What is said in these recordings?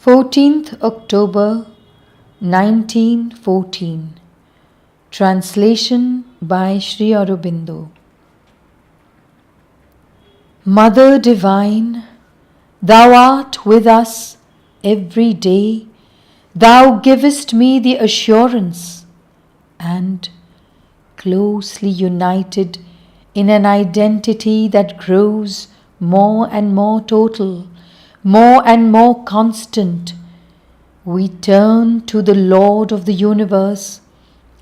14th October 1914. Translation by Sri Aurobindo. Mother Divine, Thou art with us every day. Thou givest me the assurance, and closely united in an identity that grows more and more total, more and more constant, we turn to the Lord of the universe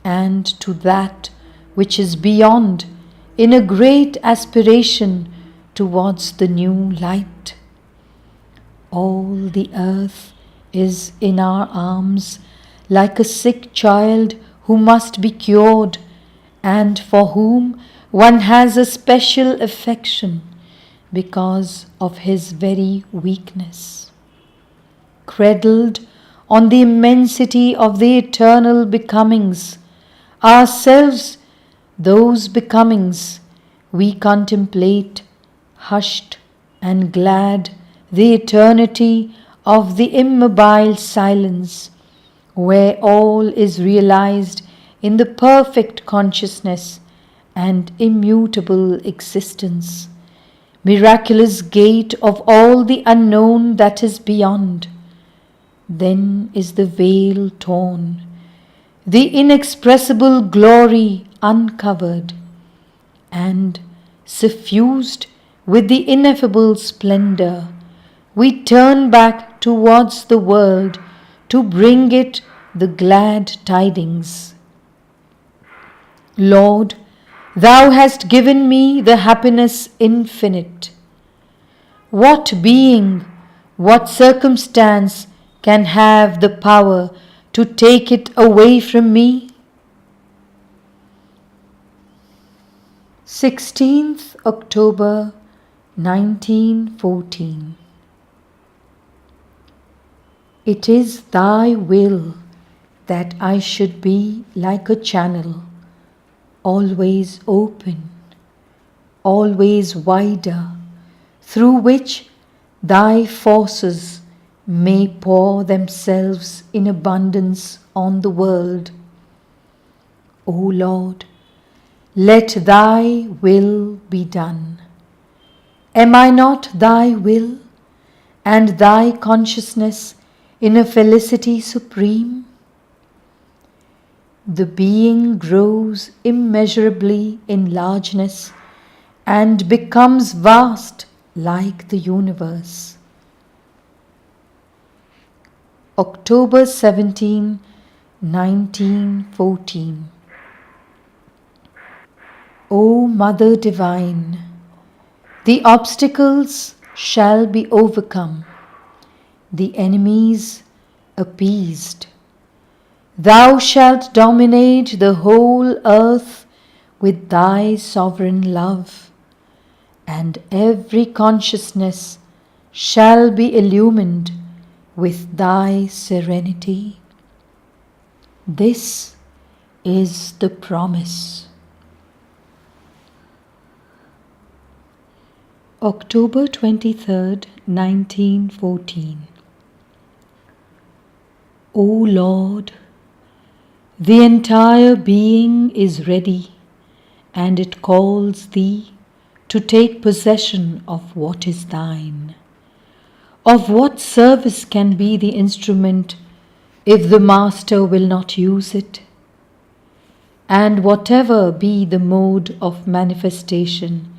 and to that which is beyond in a great aspiration towards the new light. All the earth is in our arms like a sick child who must be cured and for whom one has a special affection because of his very weakness. Cradled on the immensity of the eternal becomings, ourselves those becomings, we contemplate, hushed and glad, the eternity of the immobile silence, where all is realized in the perfect consciousness and immutable existence, miraculous gate of all the unknown that is beyond. Then is the veil torn, the inexpressible glory uncovered, and suffused with the ineffable splendor, we turn back towards the world to bring it the glad tidings. Lord, Thou hast given me the happiness infinite. What being, what circumstance can have the power to take it away from me? 16th October 1914. It is Thy will that I should be like a channel, always open, always wider, through which Thy forces may pour themselves in abundance on the world. O Lord, let Thy will be done. Am I not Thy will and Thy consciousness in a felicity supreme? The being grows immeasurably in largeness and becomes vast like the universe. October 17, 1914. O Mother Divine, the obstacles shall be overcome, the enemies appeased. Thou shalt dominate the whole earth with Thy sovereign love, and every consciousness shall be illumined with Thy serenity. This is the promise. October 23rd, 1914. O Lord, the entire being is ready, and it calls Thee to take possession of what is Thine. Of what service can be the instrument if the Master will not use it? And whatever be the mode of manifestation,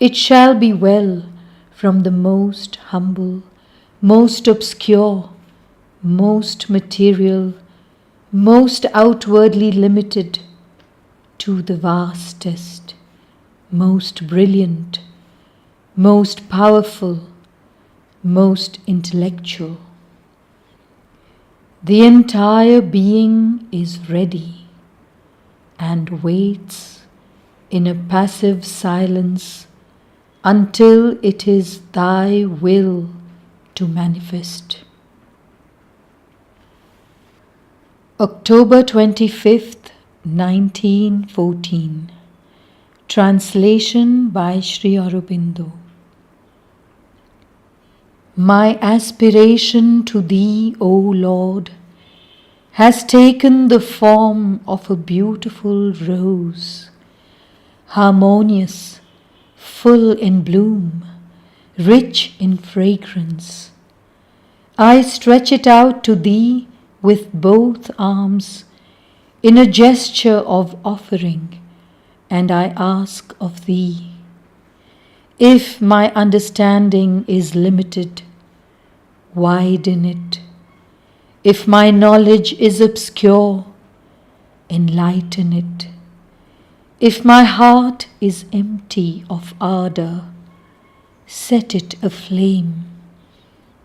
it shall be well from the most humble, most obscure, most material, most outwardly limited, to the vastest, most brilliant, most powerful, most intellectual. The entire being is ready and waits in a passive silence until it is Thy will to manifest. October 25th, 1914. Translation by Sri Aurobindo. My aspiration to Thee, O Lord, has taken the form of a beautiful rose, harmonious, full in bloom, rich in fragrance. I stretch it out to Thee with both arms in a gesture of offering, and I ask of Thee, if my understanding is limited, widen it. If my knowledge is obscure, enlighten it. If my heart is empty of ardor, set it aflame.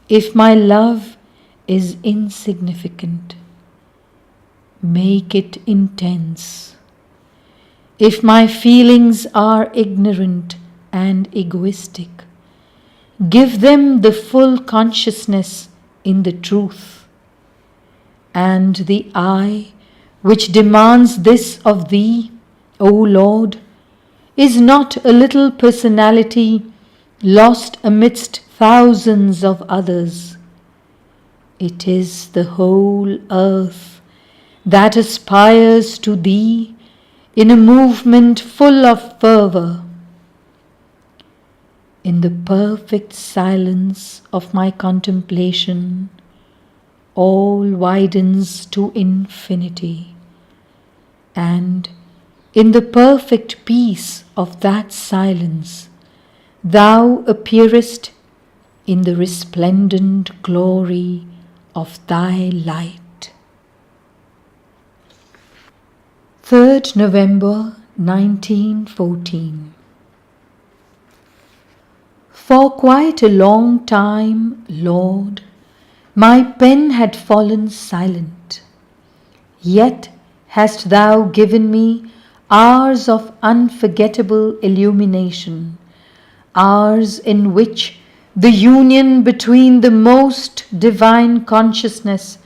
If my love is insignificant, make it intense. If my feelings are ignorant and egoistic, give them the full consciousness in the truth. And the I, which demands this of Thee, O Lord, is not a little personality lost amidst thousands of others. It is the whole earth that aspires to Thee in a movement full of fervor. In the perfect silence of my contemplation, all widens to infinity, and in the perfect peace of that silence, Thou appearest in the resplendent glory of Thy light. 3rd November 1914. For quite a long time, Lord, my pen had fallen silent. Yet hast Thou given me hours of unforgettable illumination, hours in which the union between the most divine consciousness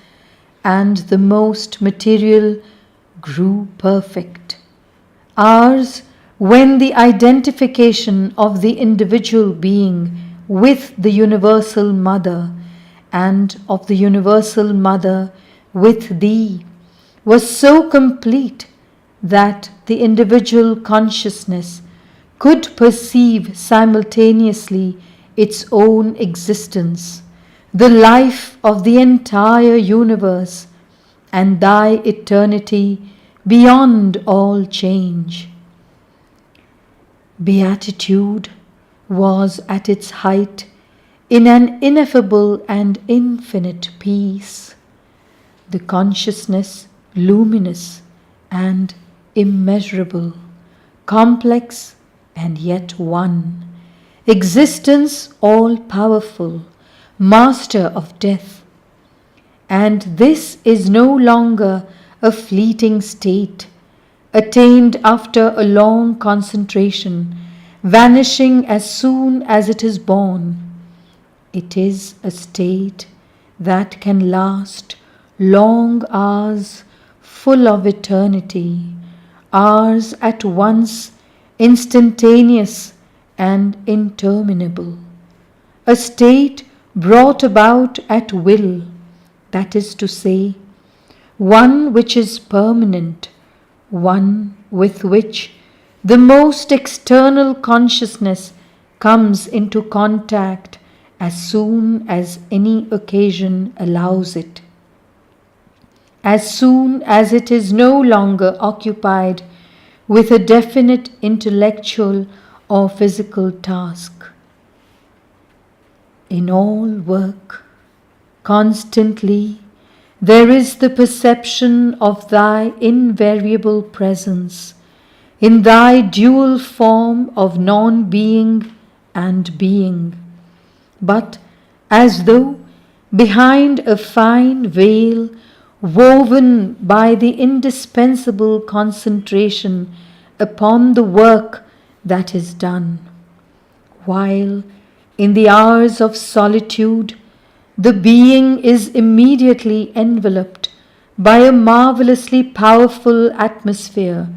and the most material grew perfect, hours when the identification of the individual being with the Universal Mother and of the Universal Mother with Thee was so complete that the individual consciousness could perceive simultaneously its own existence, the life of the entire universe, and Thy eternity beyond all change. Beatitude was at its height in an ineffable and infinite peace, the consciousness luminous and immeasurable, complex and yet one, existence all-powerful, master of death. And this is no longer a fleeting state, attained after a long concentration, vanishing as soon as it is born. It is a state that can last long hours, full of eternity, hours at once instantaneous and interminable, a state brought about at will, that is to say, one which is permanent, one with which the most external consciousness comes into contact as soon as any occasion allows it, as soon as it is no longer occupied with a definite intellectual or physical task. In all work, constantly, there is the perception of Thy invariable presence in Thy dual form of non-being and being, but as though behind a fine veil woven by the indispensable concentration upon the work that is done, while in the hours of solitude the being is immediately enveloped by a marvelously powerful atmosphere,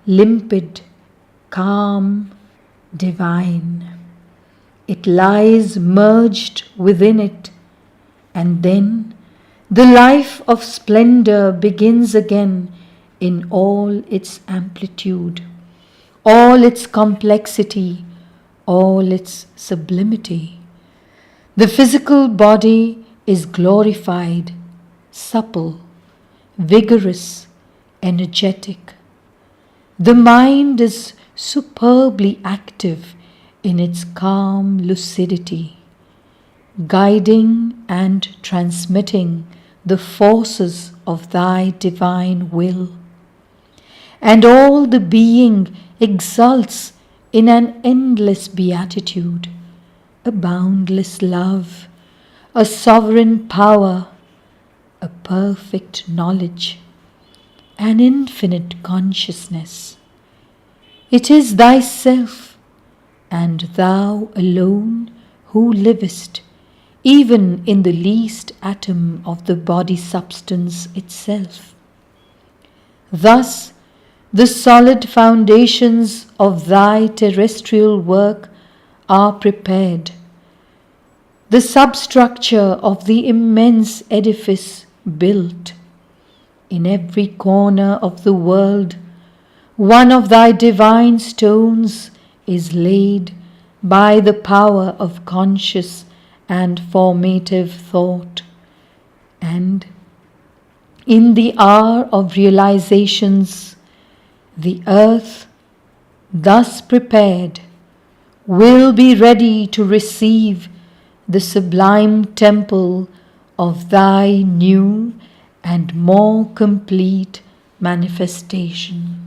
limpid, calm, divine. It lies merged within it, and then the life of splendor begins again in all its amplitude, all its complexity, all its sublimity. The physical body is glorified, supple, vigorous, energetic. The mind is superbly active in its calm lucidity, guiding and transmitting the forces of thy divine will. And all the being exults in an endless beatitude, a boundless love, a sovereign power, a perfect knowledge, an infinite consciousness. It is thyself, and thou alone who livest, even in the least atom of the body substance itself. Thus, the solid foundations of thy terrestrial work are prepared. The substructure of the immense edifice built. In every corner of the world, one of thy divine stones is laid by the power of conscious and formative thought. And in the hour of realizations, the earth, thus prepared, will be ready to receive the sublime temple of thy new and more complete manifestation.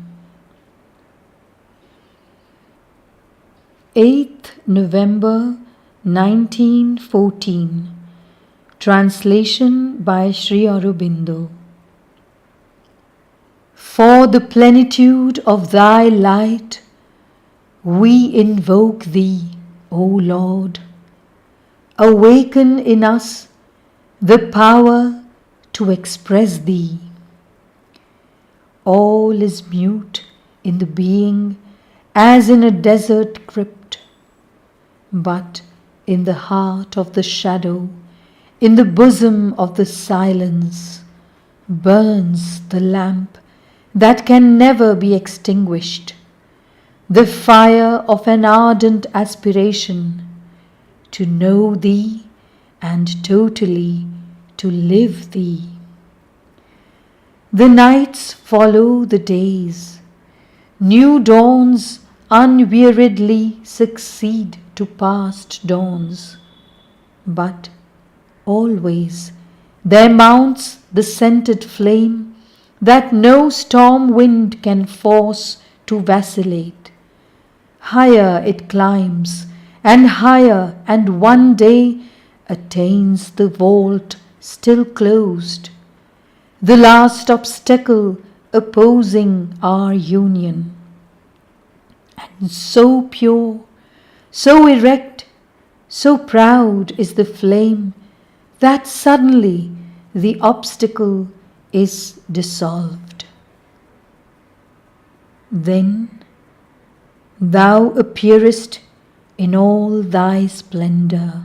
8th November 1914. Translation by Sri Aurobindo. For the plenitude of thy light, we invoke thee, O Lord. Awaken in us the power to express thee. All is mute in the being as in a desert crypt, but in the heart of the shadow, in the bosom of the silence, burns the lamp that can never be extinguished, the fire of an ardent aspiration to know thee and totally to live thee. The nights follow the days, new dawns unweariedly succeed to past dawns, but always there mounts the scented flame that no storm wind can force to vacillate. Higher it climbs, and one day attains the vault still closed, the last obstacle opposing our union. And so pure, so erect, so proud is the flame that suddenly the obstacle is dissolved. Then thou appearest in all thy splendor,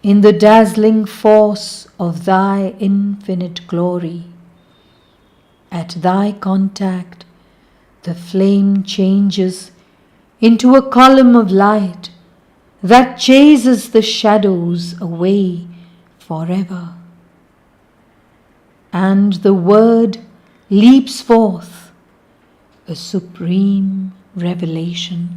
in the dazzling force of thy infinite glory. At thy contact, the flame changes into a column of light that chases the shadows away forever. And the word leaps forth, a supreme revelation.